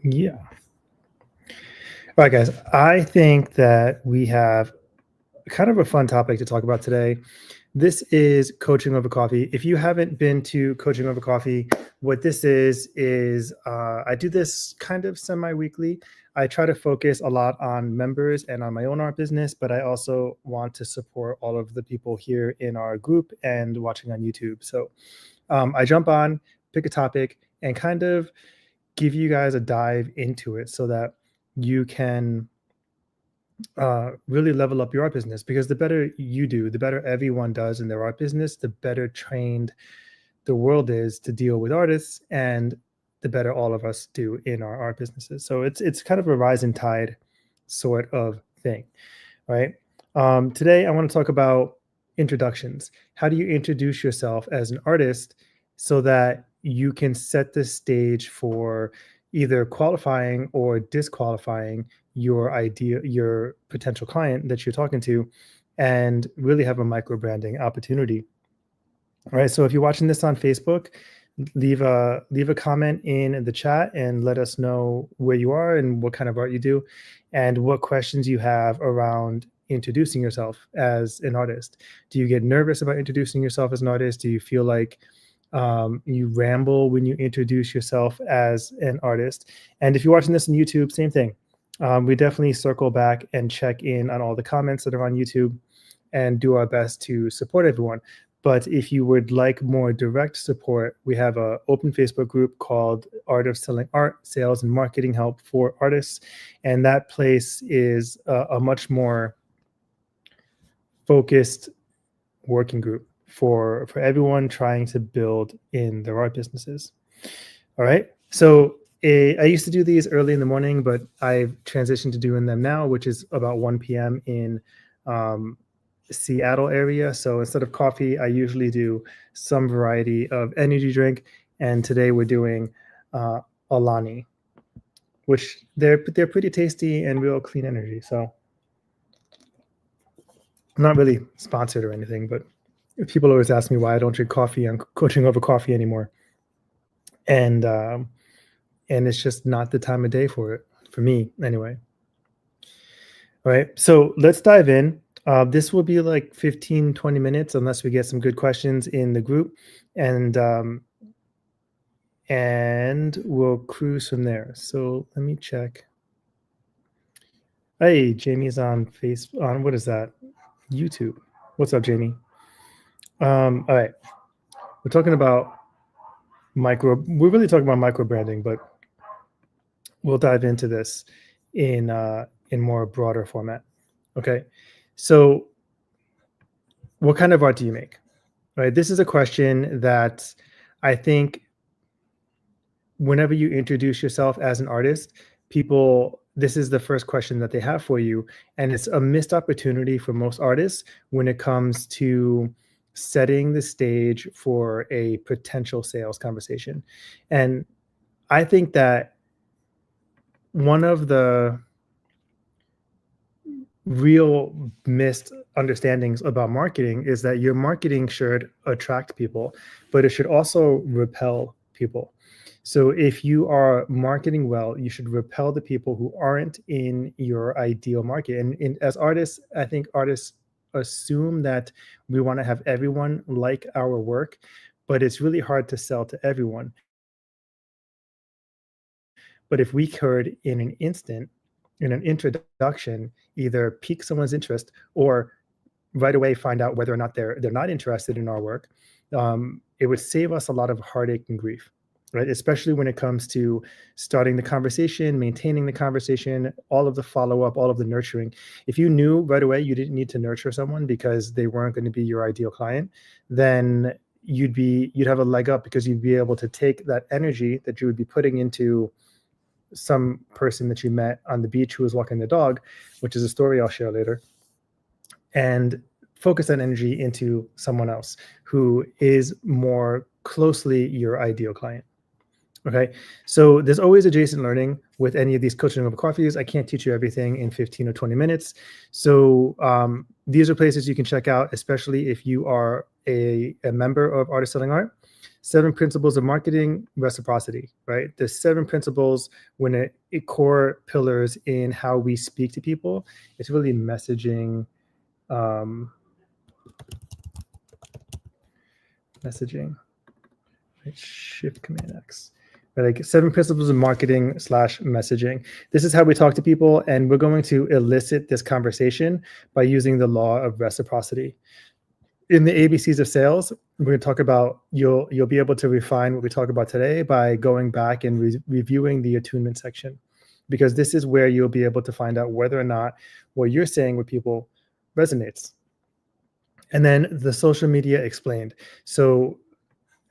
Yeah. All right, guys. I think that we have kind of a fun topic to talk about today. This is coaching over coffee. If you haven't been to coaching over coffee, what this is I do this kind of semi-weekly. I try to focus a lot on members and on my own art business, but I also want to support all of the people here in our group and watching on YouTube. So I jump on, pick a topic, and kind of give you guys a dive into it so that you can really level up your art business, because the better you do, the better everyone does in their art business, the better trained the world is to deal with artists, and the better all of us do in our art businesses. So it's kind of a rising tide sort of thing, right? Today I want to talk about introductions. How do you introduce yourself as an artist so that you can set the stage for either qualifying or disqualifying your potential client that you're talking to, and really have a micro branding opportunity. All right. So if you're watching this on Facebook, leave a comment in the chat and let us know where you are and what kind of art you do, and what questions you have around introducing yourself as an artist. Do you get nervous about introducing yourself as an artist? Do you feel like you ramble when you introduce yourself as an artist? And if you're watching this on YouTube, same thing. We definitely circle back and check in on all the comments that are on YouTube and do our best to support everyone. But if you would like more direct support, we have an open Facebook group called Art of Selling Art, Sales and Marketing Help for Artists. And that place is a much more focused working group for everyone trying to build in their art businesses. All right. So I used to do these early in the morning, but I've transitioned to doing them now, which is about 1 p.m. in Seattle area. So instead of coffee, I usually do some variety of energy drink. And today we're doing Alani, which they're pretty tasty and real clean energy. So I'm not really sponsored or anything, but people always ask me why I don't drink coffee. I'm coaching over coffee anymore, and it's just not the time of day for it, for me anyway. All right, so let's dive in. This will be like 15-20 minutes unless we get some good questions in the group, and we'll cruise from there. So let me check. Hey, Jamie's on what is that? YouTube. What's up, Jamie? All right, we're talking about we're really talking about micro branding, but we'll dive into this in more broader format. Okay, so what kind of art do you make? Right, this is a question that I think whenever you introduce yourself as an artist, this is the first question that they have for you, and it's a missed opportunity for most artists when it comes to setting the stage for a potential sales conversation. And I think that one of the real missed understandings about marketing is that your marketing should attract people, but it should also repel people. So if you are marketing well, you should repel the people who aren't in your ideal market. And as artists, I think artists assume that we want to have everyone like our work, but it's really hard to sell to everyone. But if we could, in an instant, in an introduction, either pique someone's interest or right away find out whether or not they're not interested in our work, it would save us a lot of heartache and grief, right? Especially when it comes to starting the conversation, maintaining the conversation, all of the follow-up, all of the nurturing. If you knew right away you didn't need to nurture someone because they weren't going to be your ideal client, then you'd have a leg up, because you'd be able to take that energy that you would be putting into some person that you met on the beach who was walking the dog, which is a story I'll share later, and focus that energy into someone else who is more closely your ideal client. Okay, so there's always adjacent learning with any of these coaching over coffees. I can't teach you everything in 15 or 20 minutes. So these are places you can check out, especially if you are a member of Art of Selling Art. 7 principles of marketing, reciprocity, right? The 7 principles when it core pillars in how we speak to people. It's really messaging, um, messaging, right? Shift Command X. Right, like 7 principles of marketing / messaging. This is how we talk to people, and we're going to elicit this conversation by using the law of reciprocity. In the ABCs of sales, we're going to talk about you'll be able to refine what we talk about today by going back and reviewing the attunement section, because this is where you'll be able to find out whether or not what you're saying with people resonates. And then the social media explained. So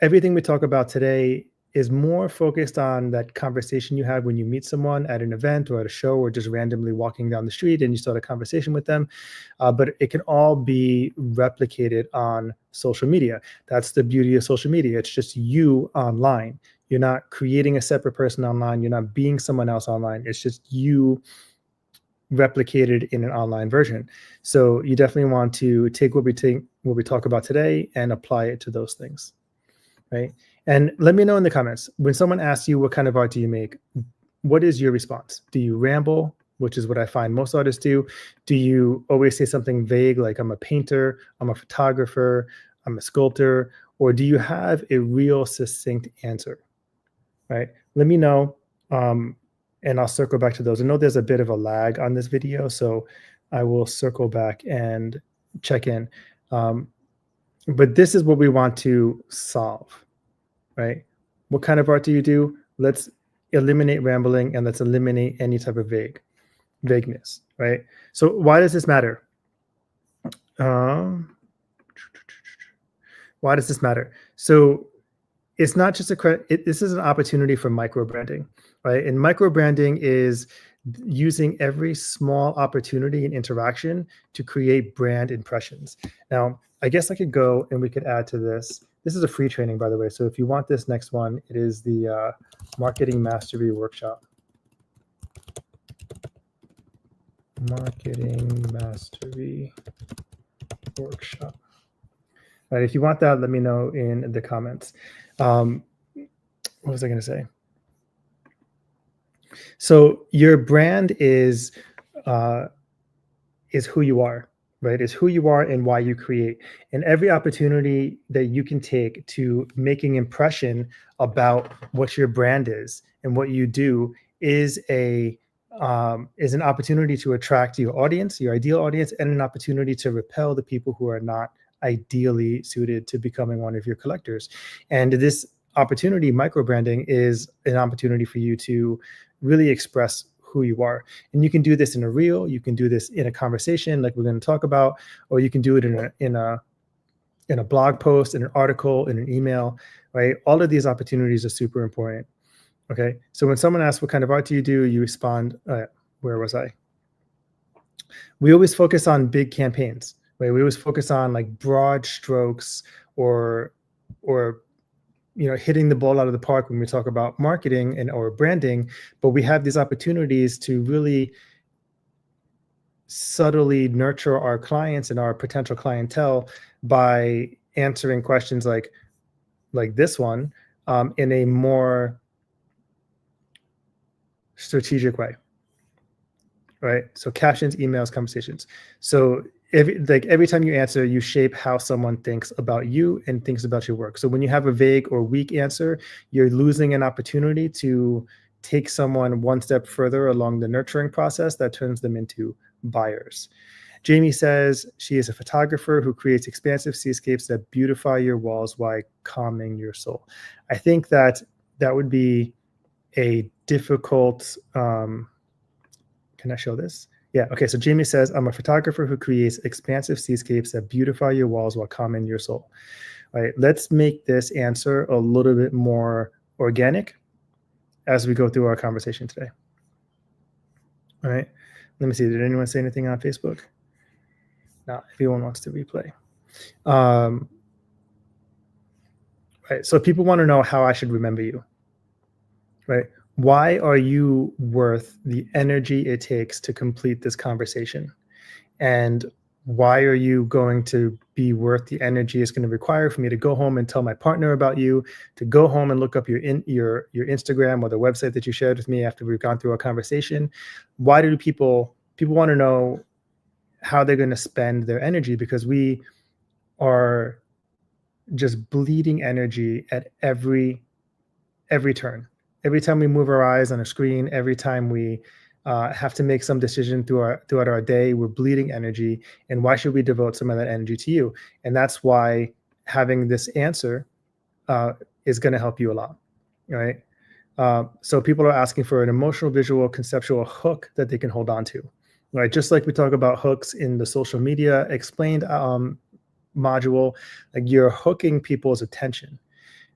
everything we talk about today is more focused on that conversation you had when you meet someone at an event or at a show or just randomly walking down the street and you start a conversation with them. But it can all be replicated on social media. That's the beauty of social media. It's just you online. You're not creating a separate person online. You're not being someone else online. It's just you replicated in an online version. So you definitely want to take what we talk about today and apply it to those things. Right. And let me know in the comments, when someone asks you what kind of art do you make, what is your response? Do you ramble, which is what I find most artists do? Do you always say something vague like I'm a painter, I'm a photographer, I'm a sculptor, or do you have a real succinct answer? Right. Let me know. And I'll circle back to those. I know there's a bit of a lag on this video, so I will circle back and check in. But this is what we want to solve, right? What kind of art do you do? Let's eliminate rambling and let's eliminate any type of vagueness, right? So why does this matter? Why does this matter? So it's not just this is an opportunity for microbranding, right? And microbranding is using every small opportunity and interaction to create brand impressions. Now, I guess I could go and we could add to this. This is a free training, by the way. So if you want this next one, it is the Marketing Mastery Workshop. Marketing Mastery Workshop. All right, if you want that, let me know in the comments. What was I going to say? So your brand is who you are, right? Is who you are and why you create. And every opportunity that you can take to making impression about what your brand is and what you do is an opportunity to attract your audience, your ideal audience, and an opportunity to repel the people who are not ideally suited to becoming one of your collectors. And this opportunity, microbranding, is an opportunity for you to really express who you are. And you can do this in a reel, you can do this in a conversation like we're going to talk about, or you can do it in a blog post, in an article, in an email, right? All of these opportunities are super important. Okay. So when someone asks what kind of art do, you respond, where was I? We always focus on big campaigns, right? We always focus on like broad strokes or hitting the ball out of the park when we talk about marketing and or branding, but we have these opportunities to really subtly nurture our clients and our potential clientele by answering questions like this one in a more strategic way, right? So captions, emails, conversations. So every time you answer, you shape how someone thinks about you and thinks about your work. So when you have a vague or weak answer, you're losing an opportunity to take someone one step further along the nurturing process that turns them into buyers. Jamie says she is a photographer who creates expansive seascapes that beautify your walls while calming your soul. I think that would be a difficult, can I show this? Yeah, okay, so Jamie says, I'm a photographer who creates expansive seascapes that beautify your walls while calming your soul. All right, let's make this answer a little bit more organic as we go through our conversation today. All right, let me see, did anyone say anything on Facebook? No, everyone wants to replay. Right, so people want to know how I should remember you, right? Why are you worth the energy it takes to complete this conversation? And Why are you going to be worth the energy it's going to require for me to go home and tell my partner about you, to go home and look up your Instagram or the website that you shared with me after we've gone through our conversation? Why do people want to know how they're going to spend their energy? Because we are just bleeding energy at every turn. Every time we move our eyes on a screen, every time we have to make some decision throughout our day, we're bleeding energy. And why should we devote some of that energy to you? And that's why having this answer uh, is going to help you a lot, right? So people are asking for an emotional, visual, conceptual hook that they can hold on to, right? Just like we talk about hooks in the social media explained module, like you're hooking people's attention.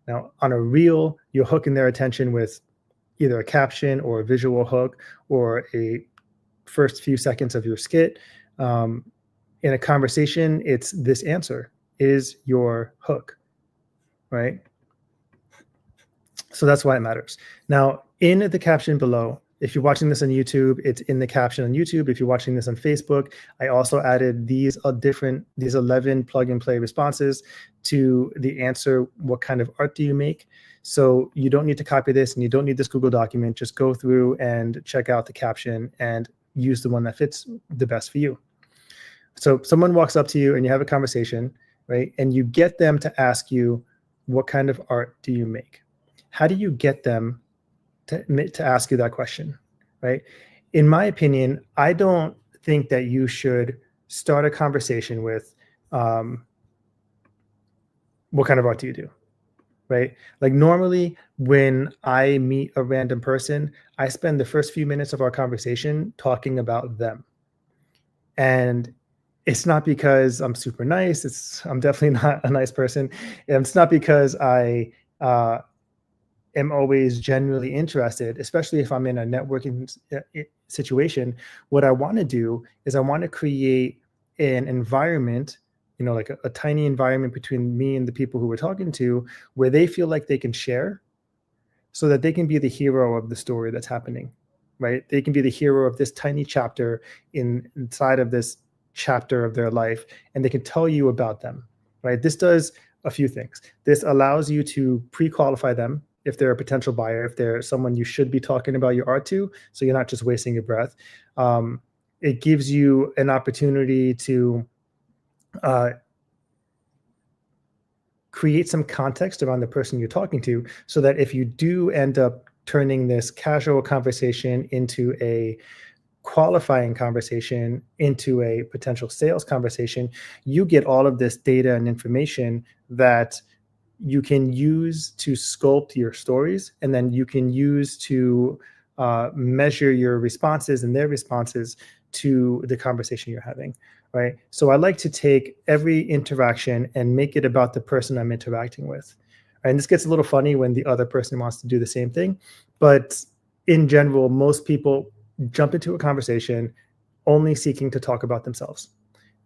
Now, on a reel, you're hooking their attention with either a caption or a visual hook or a first few seconds of your skit. Um, in a conversation, it's this answer is your hook, right? So that's why it matters. Now, in the caption below, if you're watching this on YouTube, it's in the caption on YouTube. If you're watching this on Facebook, I also added these 11 plug and play responses to the answer, what kind of art do you make? So you don't need to copy this and you don't need this Google document. Just go through and check out the caption and use the one that fits the best for you. So someone walks up to you and you have a conversation, right? And you get them to ask you, what kind of art do you make? How do you get them to ask you that question, right? In my opinion, I don't think that you should start a conversation with, what kind of art do you do, right? Like normally when I meet a random person, I spend the first few minutes of our conversation talking about them. And it's not because I'm super nice. I'm definitely not a nice person. And it's not because I uh, am always genuinely interested, especially if I'm in a networking situation. What I want to do is I want to create an environment, like a tiny environment between me and the people who we're talking to, where they feel like they can share so that they can be the hero of the story that's happening, right? They can be the hero of this tiny chapter inside of this chapter of their life, and they can tell you about them, right? This does a few things. This allows you to pre-qualify them if they're a potential buyer, if they're someone you should be talking about your art to, so you're not just wasting your breath. It gives you an opportunity to uh, create some context around the person you're talking to, so that if you do end up turning this casual conversation into a qualifying conversation, into a potential sales conversation, you get all of this data and information that you can use to sculpt your stories, and then you can use to measure your responses and their responses to the conversation you're having, right? So I like to take every interaction and make it about the person I'm interacting with. And this gets a little funny when the other person wants to do the same thing, but in general, most people jump into a conversation only seeking to talk about themselves.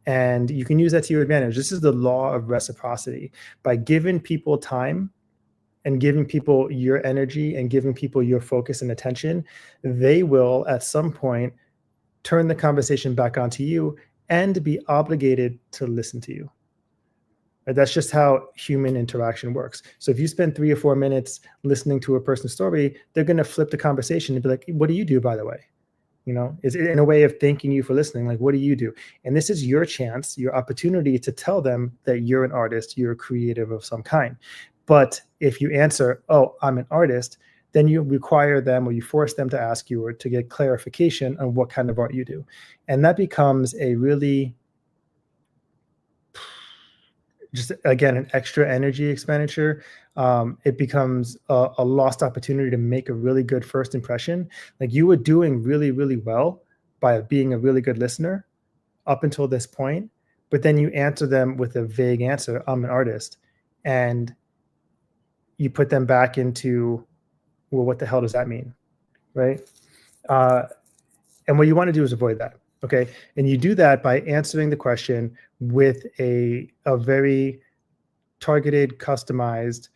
And you can use that to your advantage. This is the law of reciprocity. By giving people time and giving people your energy and giving people your focus and attention, they will at some point turn the conversation back onto you and be obligated to listen to you. Right? That's just how human interaction works. So if you spend 3 or 4 minutes listening to a person's story, they're going to flip the conversation and be like, what do you do, by the way? It's in a way of thanking you for listening. Like, what do you do? And this is your chance, your opportunity to tell them that you're an artist, you're a creative of some kind. But if you answer, oh, I'm an artist, then you require them or you force them to ask you or to get clarification on what kind of art you do. And that becomes a really, just again, an extra energy expenditure. It becomes a lost opportunity to make a really good first impression. Like you were doing really, really well by being a really good listener up until this point, but then you answer them with a vague answer, I'm an artist, and you put them back into, well, what the hell does that mean, right? Uh, and what you want to do is avoid that, okay? And you do that by answering the question with a very targeted, customized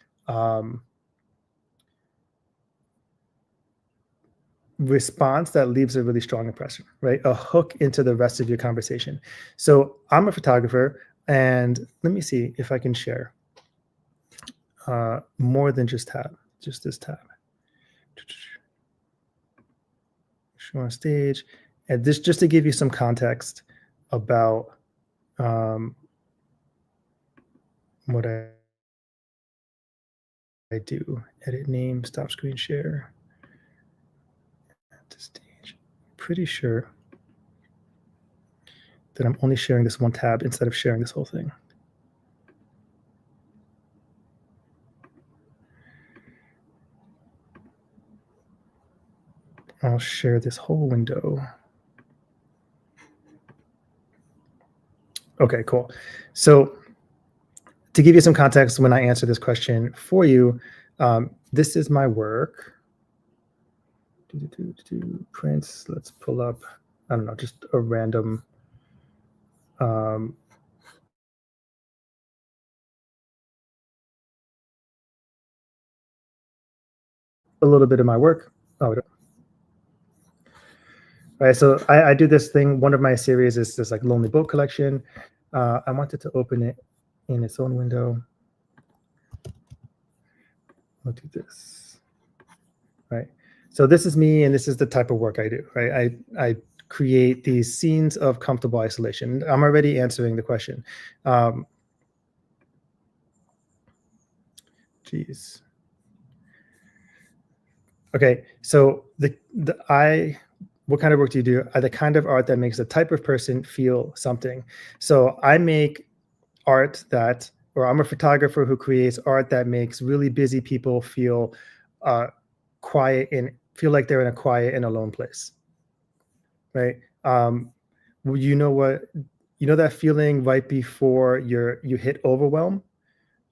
response that leaves a really strong impression, right? A hook into the rest of your conversation. So I'm a photographer, and let me see if I can share more than just this tab. Show on stage, and this just to give you some context about um, what I do. Edit name, stop screen share, add to stage. Pretty sure that I'm only sharing this one tab instead of sharing this whole thing. I'll share this whole window. Okay, cool. So to give you some context when I answer this question for you, this is my work. Prints, let's pull up, I don't know, just a random um, a little bit of my work. Oh, right. So I do this thing. One of my series is this like lonely boat collection. I wanted to open it in its own window. I'll do this. Right. So this is me, and this is the type of work I do. Right. I create these scenes of comfortable isolation. I'm already answering the question. Geez. Okay. So the I what kind of work do you do? The kind of art that makes the type of person feel something. So I make art that, or I'm a photographer who creates art that makes really busy people feel uh, quiet and feel like they're in a quiet and alone place, right? You know what? You know that feeling right before you hit overwhelm,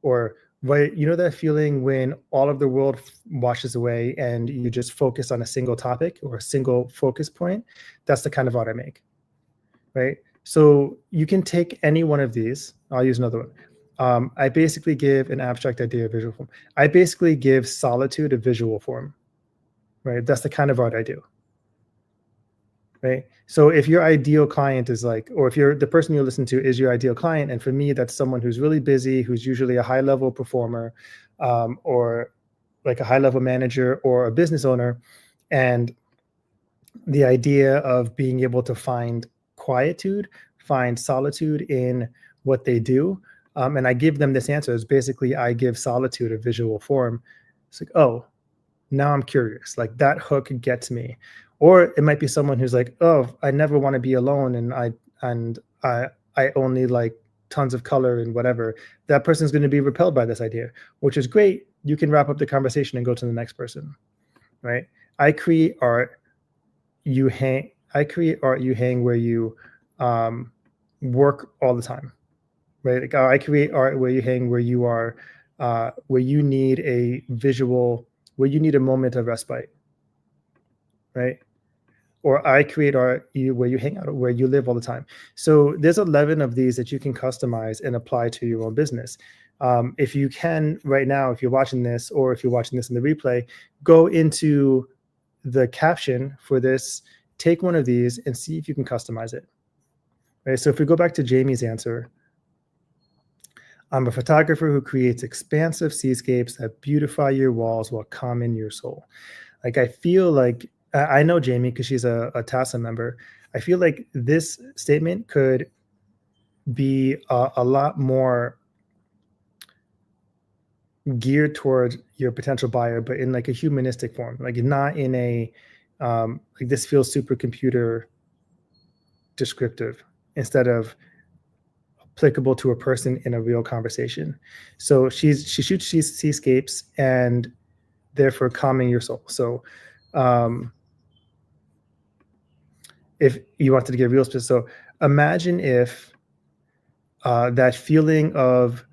or right? You know that feeling when all of the world washes away and you just focus on a single topic or a single focus point. That's the kind of art I make, right? So you can take any one of these. I'll use another one. I basically give an abstract idea a visual form. I basically give solitude a visual form, right? That's the kind of art I do, right? So if your ideal client is like, or if you're the person you listen to is your ideal client, and for me, that's someone who's really busy, who's usually a high level performer, or like a high level manager or a business owner, and the idea of being able to find quietude, find solitude in what they do. And I give them this answer is basically I give solitude a visual form. It's like, oh, now I'm curious. Like that hook gets me. Or it might be someone who's like, oh, I never want to be alone, and I only like tons of color and whatever. That person's going to be repelled by this idea, which is great. You can wrap up the conversation and go to the next person, right? I create art you hang I create art you hang where you um, work all the time, right? Like I create art where you hang where you are where you need a visual, where you need a moment of respite, right? Or I create art where you hang out, where you live all the time. So there's 11 of these that you can customize and apply to your own business. If you can right now, if you're watching this, or if you're watching this in the replay, go into the caption for this, take one of these and see if you can customize it. Right. So if we go back to Jamie's answer, I'm a photographer who creates expansive seascapes that beautify your walls while calming your soul. Like I feel like I know Jamie because she's a TASA member. I feel like this statement could be a lot more geared towards your potential buyer, but in like a humanistic form, like not in a like this feels supercomputer descriptive instead of applicable to a person in a real conversation. So she shoots seascapes and therefore calming your soul. So if you wanted to get real specific, so imagine if that feeling of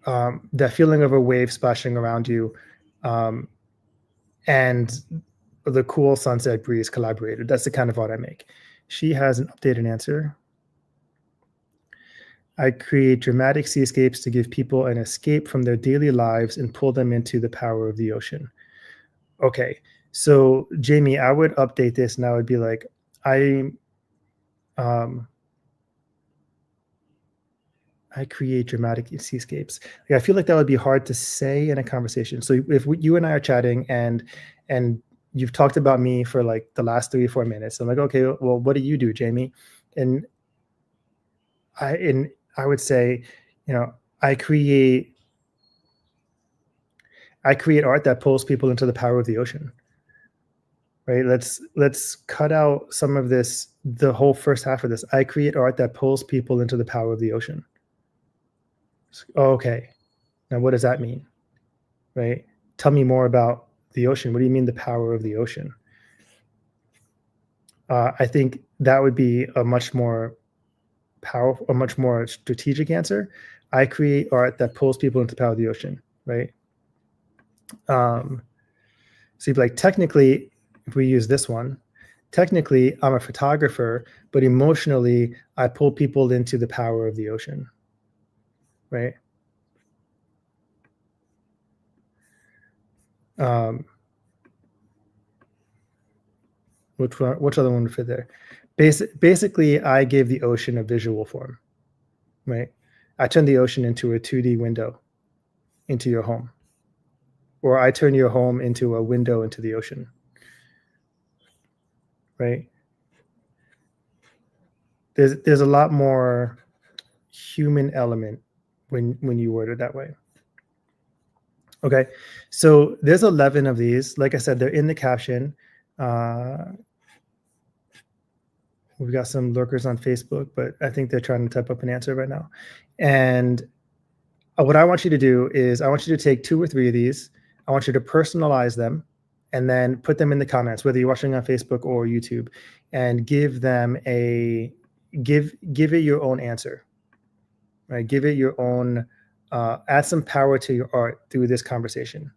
a wave splashing around you, um, and the cool sunset breeze collaborated. That's the kind of art I make. She has an updated answer. I create dramatic seascapes to give people an escape from their daily lives and pull them into the power of the ocean. Okay. So Jamie, I would update this and I would be like, I um I create dramatic seascapes. Like, I feel like that would be hard to say in a conversation. So if you and I are chatting and you've talked about me for like the last 3 or 4 minutes, I'm like, okay, well, what do you do, Jamie? And I would say, you know, I create I create art that pulls people into the power of the ocean. Right? Let's cut out some of this, the whole first half of this. I create art that pulls people into the power of the ocean. Okay. Now what does that mean? Right? Tell me more about the ocean. What do you mean the power of the ocean? I think that would be a much more powerful, a much more strategic answer. I create art that pulls people into the power of the ocean, right? Um, so like technically, if we use this one, technically I'm a photographer, but emotionally I pull people into the power of the ocean, right? Um, which other one would fit there? Basically, I gave the ocean a visual form, right? I turn the ocean into a 2D window into your home, or I turn your home into a window into the ocean, right? There's a lot more human element when you word it that way. Okay, so there's 11 of these. Like I said, they're in the caption. Uh, we've got some lurkers on Facebook, but I think they're trying to type up an answer right now. And what I want you to do is I want you to take 2 or 3 of these. I want you to personalize them and then put them in the comments, whether you're watching on Facebook or YouTube, and give them a give it your own answer, right? Give it your own, add some power to your art through this conversation.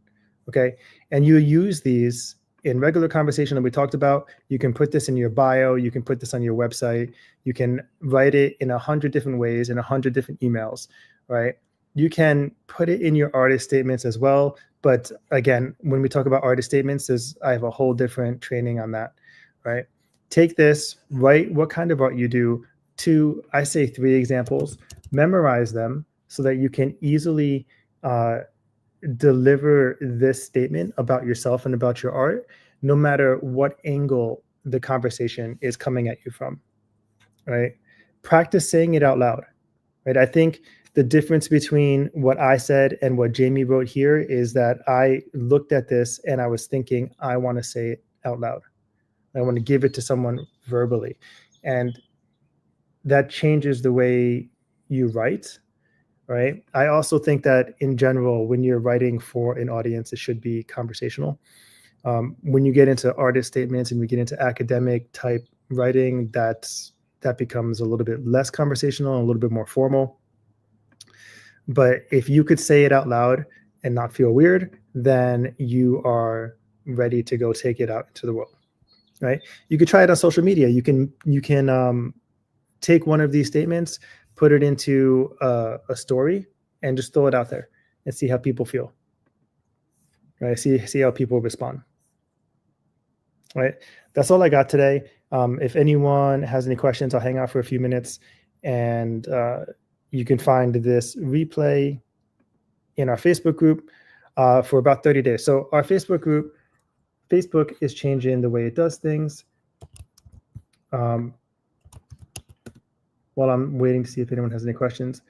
Okay. And you use these in regular conversation that we talked about. You can put this in your bio, you can put this on your website, you can write it in 100 different ways, in 100 different emails, right? You can put it in your artist statements as well. But again, when we talk about artist statements, I have a whole different training on that, right? Take this, write what kind of art you do. I say 3 examples, memorize them so that you can easily deliver this statement about yourself and about your art, no matter what angle the conversation is coming at you from, right? Practice saying it out loud, right? I think the difference between what I said and what Jamie wrote here is that I looked at this and I was thinking, I want to say it out loud. I want to give it to someone verbally. And that changes the way you write, right? I also think that in general, when you're writing for an audience, it should be conversational. When you get into artist statements and we get into academic type writing, that becomes a little bit less conversational and a little bit more formal. But if you could say it out loud and not feel weird, then you are ready to go take it out into the world, right? You could try it on social media. You can take one of these statements, put it into a story, and just throw it out there and see how people feel. Right? See how people respond. Right? That's all I got today. If anyone has any questions, I'll hang out for a few minutes, and you can find this replay in our Facebook group for about 30 days. So our Facebook group, Facebook is changing the way it does things. While I'm waiting to see if anyone has any questions.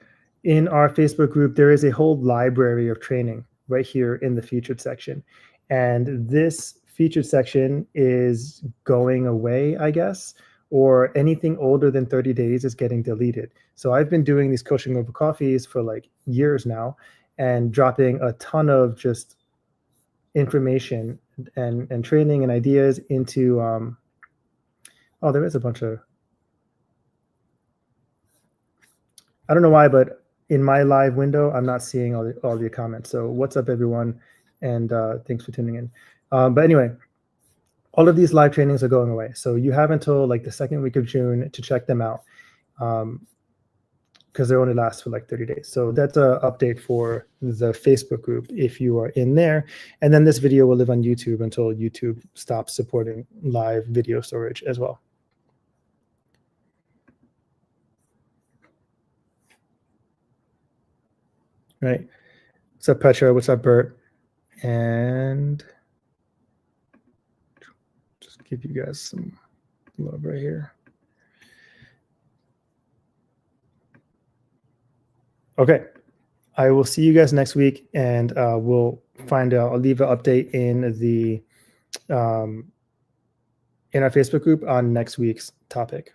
In our Facebook group, there is a whole library of training right here in the featured section. And this featured section is going away, I guess, or anything older than 30 days is getting deleted. So I've been doing these coaching over coffees for like years now and dropping a ton of just information and training and ideas into, oh, there is a bunch of, I don't know why, but in my live window, I'm not seeing all your comments. So what's up, everyone? And thanks for tuning in. But anyway, all of these live trainings are going away. So you have until like the 2nd week of June to check them out. because they only last for like 30 days. So that's an update for the Facebook group if you are in there. And then this video will live on YouTube until YouTube stops supporting live video storage as well. Right. What's up, Petra? What's up, Bert? And just give you guys some love right here. Okay. I will see you guys next week, and we'll find out. I'll leave an update in the in our Facebook group on next week's topic.